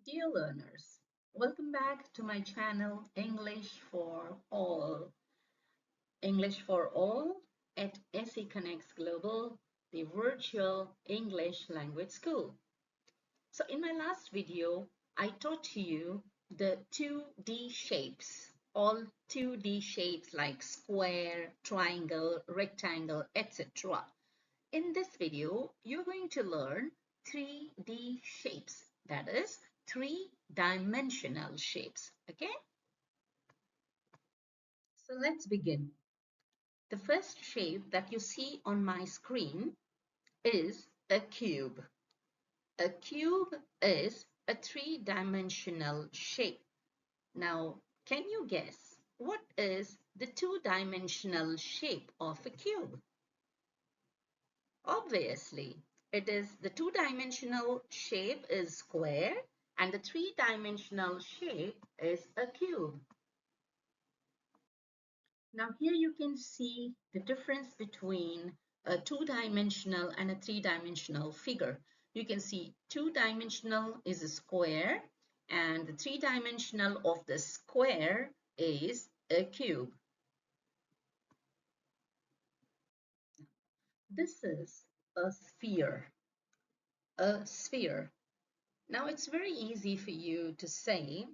Dear learners, welcome back to my channel English for All. English for All at SE Connects Global, the virtual English language school. So in my last video, I taught you the 2D shapes, all 2D shapes like square, triangle, rectangle, etc. In this video, you're going to learn 3D shapes, that is, three-dimensional shapes, okay? So let's begin. The first shape that you see on my screen is a cube. A cube is a three-dimensional shape. Now, can you guess what is the two-dimensional shape of a cube? Obviously, it is the two-dimensional shape is square and the three-dimensional shape is a cube. Now here you can see the difference between a two-dimensional and a three-dimensional figure. You can see two-dimensional is a square and the three-dimensional of the square is a cube. This is a sphere. A sphere. Now it's very easy for you to say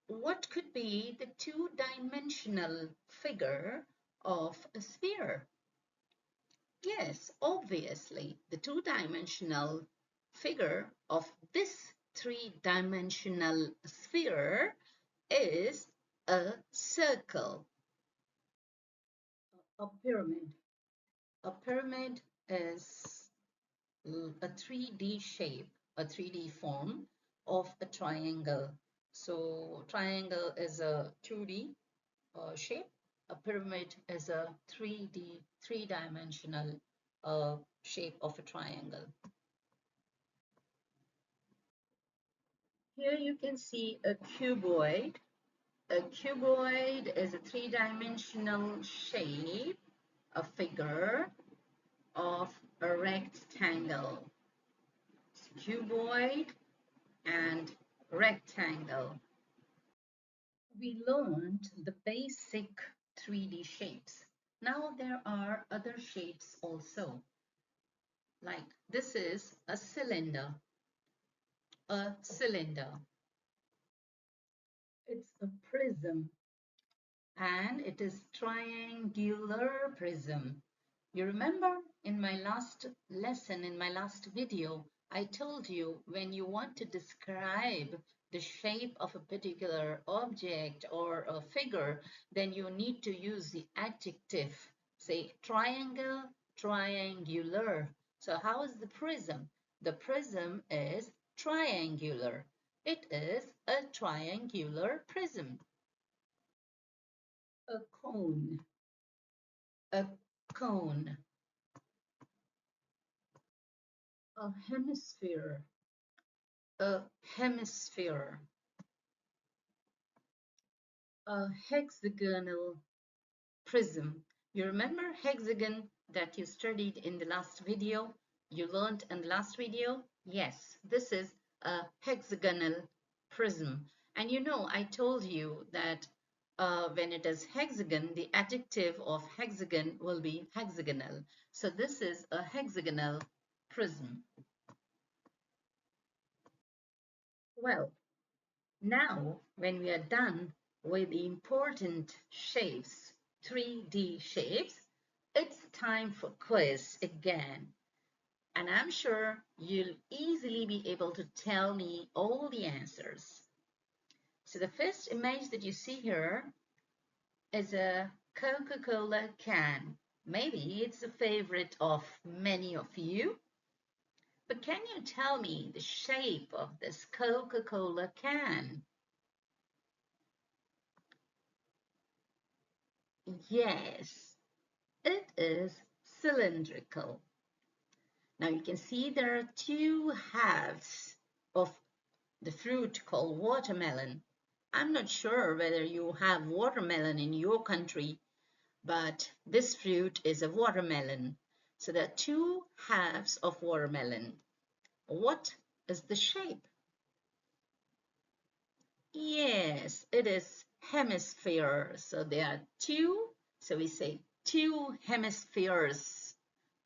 what could be the two-dimensional figure of a sphere. Yes, obviously, the two-dimensional figure of this three-dimensional sphere is a circle. A pyramid. A pyramid is a 3D shape, a 3D form of a triangle. So triangle is a 2D shape. A pyramid is a 3D, three-dimensional shape of a triangle. Here you can see a cuboid. A cuboid is a three-dimensional shape, a figure of a rectangle. Cuboid and rectangle. We learned the basic 3D shapes. Now there are other shapes also. Like this is a cylinder. A cylinder. It's a prism and it is triangular prism. You remember in my last lesson, in my last video, I told you when you want to describe the shape of a particular object or a figure, then you need to use the adjective. Say triangle, triangular. So how is the prism? The prism is triangular. It is a triangular prism. A cone. A cone. A hemisphere. A hemisphere. A hexagonal prism. You remember hexagon that you studied in the last video? You learned in the last video? Yes, this is a hexagonal prism. And you know, I told you that when it is hexagon, the adjective of hexagon will be hexagonal. So this is a hexagonal prism. Well, now, when we are done with the important shapes, 3D shapes, it's time for quiz again. And I'm sure you'll easily be able to tell me all the answers. So the first image that you see here is a Coca-Cola can. Maybe it's a favorite of many of you. But can you tell me the shape of this Coca-Cola can? Yes, it is cylindrical. Now you can see there are two halves of the fruit called watermelon. I'm not sure whether you have watermelon in your country, but this fruit is a watermelon. So there are two halves of watermelon. What is the shape? Yes, it is hemisphere. So there are two. So we say two hemispheres.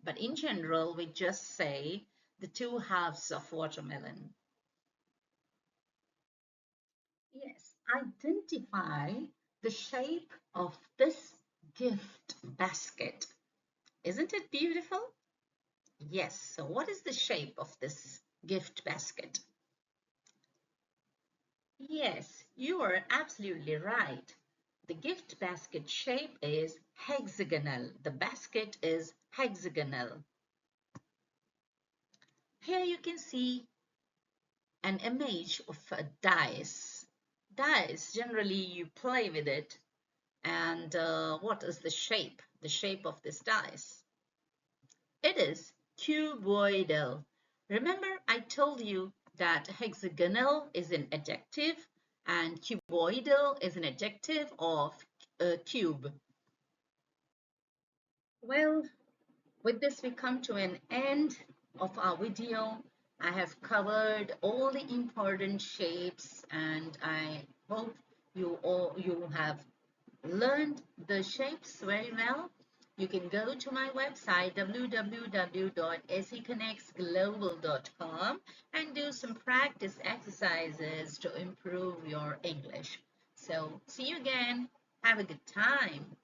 But in general, we just say the two halves of watermelon. Yes, identify the shape of this gift basket. Isn't it beautiful? Yes, so what is the shape of this gift basket? Yes, you are absolutely right. The gift basket shape is hexagonal. The basket is hexagonal. Here you can see an image of a dice. Dice, generally you play with it. And what is the shape? The shape of this dice? It is cuboidal. Remember, I told you that hexagonal is an adjective and cuboidal is an adjective of a cube. Well, with this, we come to an end of our video. I have covered all the important shapes, and I hope you have learned the shapes very well. You can go to my website www.seconnectsglobal.com and do some practice exercises to improve your English. So see you again. Have a good time.